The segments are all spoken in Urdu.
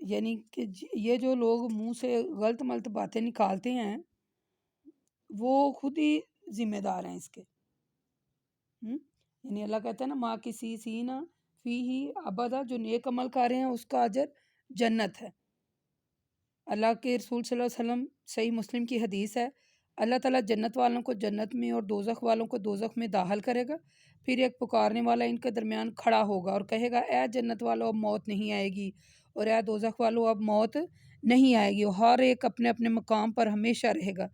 یعنی کہ یہ جو لوگ منہ سے غلط ملط باتیں نکالتے ہیں وہ خود ہی ذمہ دار ہیں اس کے۔ یعنی اللہ کہتا ہے نا ماں کسی سینا فی ہی ابدا، جو نیک عمل کر رہے ہیں اس کا اجر جنت ہے۔ اللہ کے رسول صلی اللہ علیہ وسلم، صحیح مسلم کی حدیث ہے، اللہ تعالیٰ جنت والوں کو جنت میں اور دوزخ والوں کو دوزخ میں داخل کرے گا، پھر ایک پکارنے والا ان کے درمیان کھڑا ہوگا اور کہے گا اے جنت والو اب موت نہیں آئے گی، اور اے دوزخ والو اب موت نہیں آئے گی، ہر ایک اپنے اپنے مقام پر ہمیشہ رہے گا۔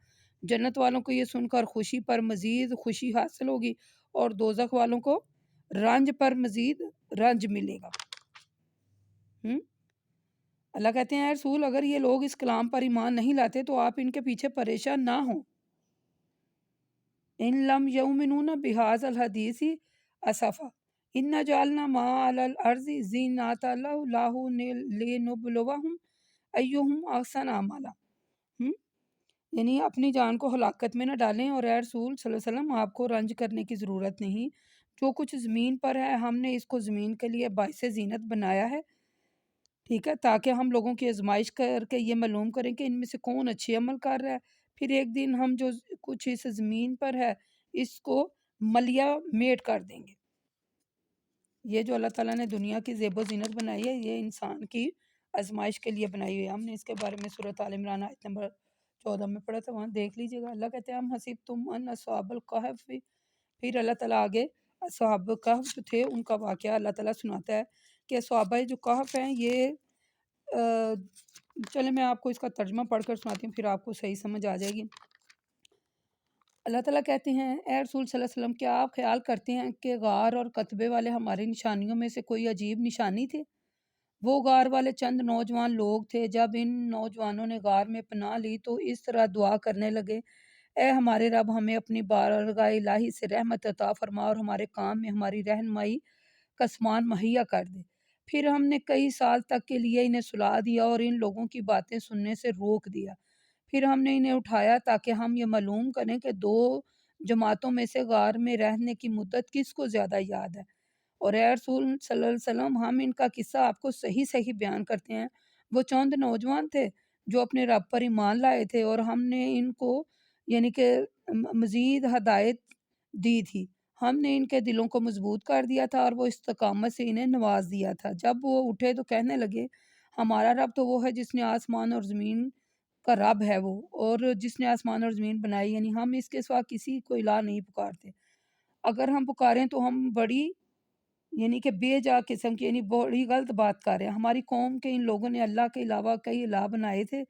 جنت والوں کو یہ سن کر خوشی پر مزید خوشی حاصل ہوگی اور دوزخ والوں کو رنج پر مزید رنج ملے گا۔ اللہ کہتے ہیں اے رسول اگر یہ لوگ اس کلام پر ایمان نہیں لاتے تو آپ ان کے پیچھے پریشان نہ ہوں۔ ان لم یؤمنون بہذا الحدیث اسفا انا جعلنا ما علی الارض زینۃ لنبلوہم ایہم احسن عملا۔ یعنی اپنی جان کو ہلاکت میں نہ ڈالیں، اور اے رسول صلی اللہ علیہ وسلم آپ کو رنج کرنے کی ضرورت نہیں، جو کچھ زمین پر ہے ہم نے اس کو زمین کے لیے باعث زینت بنایا ہے، ٹھیک ہے، تاکہ ہم لوگوں کی آزمائش کر کے یہ معلوم کریں کہ ان میں سے کون اچھے عمل کر رہا ہے، پھر ایک دن ہم جو کچھ اس زمین پر ہے اس کو ملیا میٹ کر دیں گے۔ یہ جو اللہ تعالیٰ نے دنیا کی زیب و زینت بنائی ہے یہ انسان کی آزمائش کے لیے بنائی ہوئی ہے۔ ہم نے اس کے بارے میں سورۃ آل عمران آیت نمبر 14 میں پڑھا تھا، وہاں دیکھ لیجیے گا۔ اللہ کہتے ہیں ہم حسبتم ان اصحاب الکہف، پھر اللہ تعالیٰ آگے اصحاب کہف جو تھے ان کا واقعہ اللہ تعالیٰ سناتا ہے کہ صحابہ جو کہف ہیں یہ چلے میں آپ کو اس کا ترجمہ پڑھ کر سناتی ہوں، پھر آپ کو صحیح سمجھ آ جائے گی۔ اللہ تعالیٰ کہتے ہیں اے رسول صلی اللہ علیہ وسلم کیا آپ خیال کرتے ہیں کہ غار اور قطبے والے ہماری نشانیوں میں سے کوئی عجیب نشانی تھے؟ وہ غار والے چند نوجوان لوگ تھے، جب ان نوجوانوں نے غار میں پناہ لی تو اس طرح دعا کرنے لگے اے ہمارے رب ہمیں اپنی بارگاہ الہی سے رحمت عطا فرما اور ہمارے کام میں ہماری رہنمائی کا سامان مہیا کر دے۔ پھر ہم نے کئی سال تک کے لیے انہیں سلا دیا اور ان لوگوں کی باتیں سننے سے روک دیا۔ پھر ہم نے انہیں اٹھایا تاکہ ہم یہ معلوم کریں کہ دو جماعتوں میں سے غار میں رہنے کی مدت کس کو زیادہ یاد ہے، اور اے رسول صلی اللہ علیہ وسلم ہم ان کا قصہ آپ کو صحیح صحیح بیان کرتے ہیں۔ وہ چند نوجوان تھے جو اپنے رب پر ایمان لائے تھے اور ہم نے ان کو یعنی کہ مزید ہدایت دی تھی، ہم نے ان کے دلوں کو مضبوط کر دیا تھا اور وہ استقامت سے انہیں نواز دیا تھا۔ جب وہ اٹھے تو کہنے لگے ہمارا رب تو وہ ہے جس نے آسمان اور زمین کا رب ہے وہ، اور جس نے آسمان اور زمین بنائی، یعنی ہم اس کے سوا کسی کو الہ نہیں پکارتے، اگر ہم پکاریں تو ہم بڑی یعنی کہ بے جا قسم کی یعنی بڑی غلط بات کر رہے ہیں۔ ہماری قوم کے ان لوگوں نے اللہ کے علاوہ کئی الہ بنائے تھے،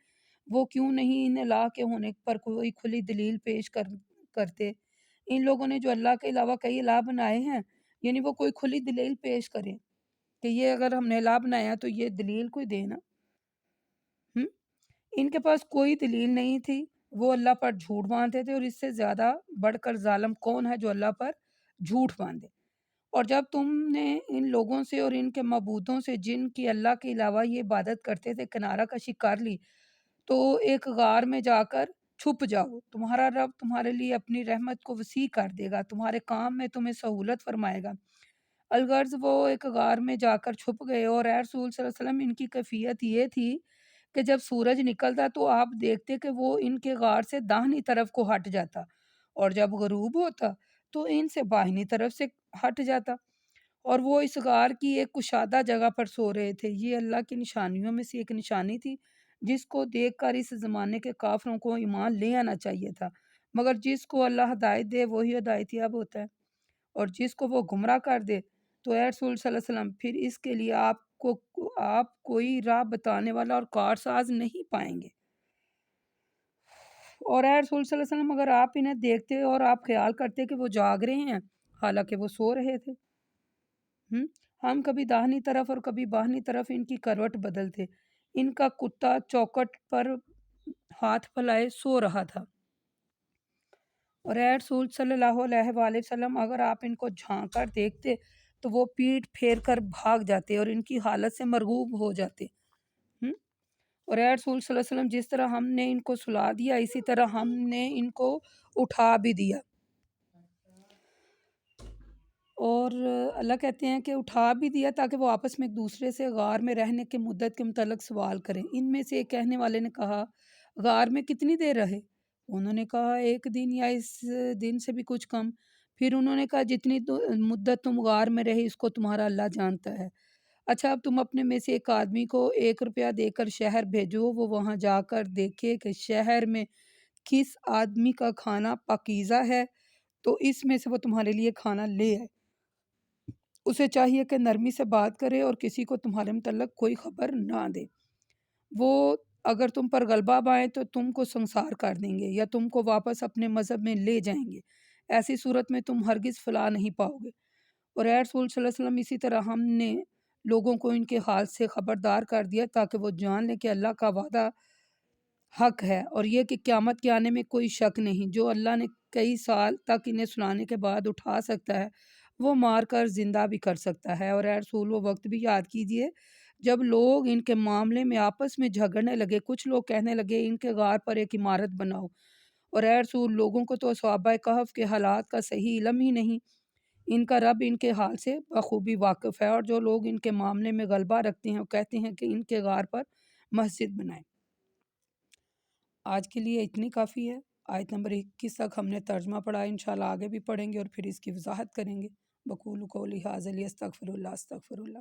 وہ کیوں نہیں ان الہ کے ہونے پر کوئی کھلی دلیل پیش کرتے؟ ان لوگوں نے جو اللہ کے علاوہ کئی الہ بنائے ہیں یعنی وہ کوئی کھلی دلیل پیش کریں کہ یہ اگر ہم نے الہ بنایا تو یہ دلیل کوئی دے نا۔ ان کے پاس کوئی دلیل نہیں تھی، وہ اللہ پر جھوٹ باندھتے تھے، اور اس سے زیادہ بڑھ کر ظالم کون ہے جو اللہ پر جھوٹ باندھے۔ اور جب تم نے ان لوگوں سے اور ان کے معبودوں سے جن کی اللہ کے علاوہ یہ عبادت کرتے تھے کنارہ کشی کر لی تو ایک غار میں جا کر چھپ جاؤ، تمہارا رب تمہارے لیے اپنی رحمت کو وسیع کر دے گا، تمہارے کام میں تمہیں سہولت فرمائے گا۔ الغرض وہ ایک غار میں جا کر چھپ گئے، اور اے رسول صلی اللہ علیہ وسلم ان کی کیفیت یہ تھی کہ جب سورج نکلتا تو آپ دیکھتے کہ وہ ان کے غار سے داہنی طرف کو ہٹ جاتا، اور جب غروب ہوتا تو ان سے بائنی طرف سے ہٹ جاتا، اور وہ اس غار کی ایک کشادہ جگہ پر سو رہے تھے۔ یہ اللہ کی نشانیوں میں سے ایک نشانی تھی جس کو دیکھ کر اس زمانے کے کافروں کو ایمان لے آنا چاہیے تھا، مگر جس کو اللہ ہدایت دے وہی ہدایت یاب ہوتا ہے، اور جس کو وہ گمراہ کر دے تو اے رسول صلی اللہ علیہ وسلم پھر اس کے لیے آپ کوئی راہ بتانے والا اور کارساز نہیں پائیں گے۔ اور اے رسول صلی اللہ علیہ وسلم اگر آپ انہیں دیکھتے اور آپ خیال کرتے کہ وہ جاگ رہے ہیں حالانکہ وہ سو رہے تھے، ہم کبھی داہنی طرف اور کبھی بائنی طرف ان کی کروٹ بدلتے، ان کا کتا چوکٹ پر ہاتھ پھیلائے سو رہا تھا، اور اے رسول صلی اللہ علیہ وآلہ وسلم اگر آپ ان کو جھانک کر دیکھتے تو وہ پیٹ پھیر کر بھاگ جاتے اور ان کی حالت سے مرغوب ہو جاتے۔ اور اے رسول صلی اللہ علیہ وسلم جس طرح ہم نے ان کو سلا دیا اسی طرح ہم نے ان کو اٹھا بھی دیا۔ اور اللہ کہتے ہیں کہ اٹھا بھی دیا تاکہ وہ آپس میں ایک دوسرے سے غار میں رہنے کی مدت کے متعلق سوال کریں۔ ان میں سے ایک کہنے والے نے کہا، غار میں کتنی دیر رہے؟ انہوں نے کہا، 1 دن یا اس دن سے بھی کچھ کم۔ پھر انہوں نے کہا، جتنی مدت تم غار میں رہے اس کو تمہارا اللہ جانتا ہے۔ اچھا، اب تم اپنے میں سے ایک آدمی کو 1 روپیہ دے کر شہر بھیجو، وہ وہاں جا کر دیکھے کہ شہر میں کس آدمی کا کھانا پاکیزہ ہے، تو اس میں سے وہ تمہارے لیے کھانا لے آئے۔ اسے چاہیے کہ نرمی سے بات کرے اور کسی کو تمہارے متعلق کوئی خبر نہ دے۔ وہ اگر تم پر غلبہ پائیں تو تم کو سنسار کر دیں گے یا تم کو واپس اپنے مذہب میں لے جائیں گے۔ ایسی صورت میں تم ہرگز فلاح نہیں پاؤ گے۔ اور اے رسول صلی اللہ علیہ وسلم، اسی طرح ہم نے لوگوں کو ان کے حال سے خبردار کر دیا تاکہ وہ جان لیں کہ اللہ کا وعدہ حق ہے، اور یہ کہ قیامت کے آنے میں کوئی شک نہیں۔ جو اللہ نے کئی سال تک انہیں سنانے کے بعد اٹھا سکتا ہے، وہ مار کر زندہ بھی کر سکتا ہے۔ اور اے رسول، وہ وقت بھی یاد کیجئے جب لوگ ان کے معاملے میں آپس میں جھگڑنے لگے۔ کچھ لوگ کہنے لگے، ان کے غار پر ایک عمارت بناؤ، اور اے رسول، لوگوں کو تو صحابہ کہف کے حالات کا صحیح علم ہی نہیں۔ ان کا رب ان کے حال سے بخوبی واقف ہے، اور جو لوگ ان کے معاملے میں غلبہ رکھتے ہیں وہ کہتے ہیں کہ ان کے غار پر مسجد بنائیں۔ آج کے لیے اتنی کافی ہے۔ آیت نمبر 21 تک ہم نے ترجمہ پڑھا، انشاءاللہ آگے بھی پڑھیں گے اور پھر اس کی وضاحت کریں گے۔ بقول قولی ھذا استغفر اللہ استغفر اللہ۔